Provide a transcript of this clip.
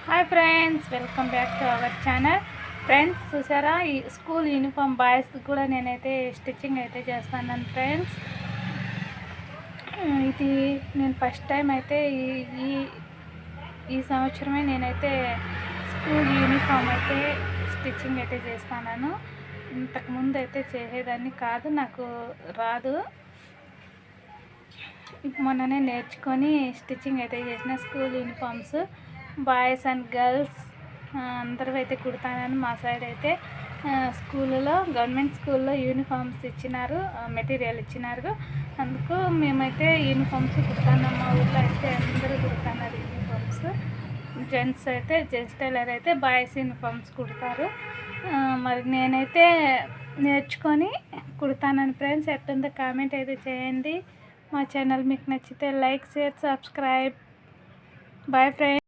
Hi friends, welcome back to our channel. Friends, చూసారా ఈ school uniform boys కూడా నేనైతే స్టిచ్చింగ్ అయితే చేస్తాను ఫ్రెండ్స్. ఇది నేను ఫస్ట్ టైం అయితే ఈ ఈ సంవత్సరమే నేనైతే స్కూల్ యూనిఫామ్ అయితే స్టిచ్చింగ్ అయితే చేస్తాను. ఇంతకుముందు అయితే చేసేదాన్ని కాదు, నాకు రాదు. మొన్ననే నేర్చుకొని స్టిచ్చింగ్ అయితే చేసిన school uniforms boys and girls అందరూ అయితే కుడతానని మా సైడ్ అయితే స్కూల్లో గవర్నమెంట్ స్కూల్లో యూనిఫామ్స్ ఇచ్చినారు, మెటీరియల్ ఇచ్చినారు. అందుకు మేమైతే యూనిఫామ్స్ కుడతాను. మా ఊళ్ళో అయితే అందరూ కుడతాన్నారు యూనిఫామ్స్. జెంట్స్ టైలర్ అయితే బాయ్స్ యూనిఫామ్స్ కుడతారు. మరి నేనైతే నేర్చుకొని కుడతానని ఫ్రెండ్స్. ఎట్టుందో కామెంట్ అయితే చేయండి. మా ఛానల్ మీకు నచ్చితే like, share, subscribe. Bye friends.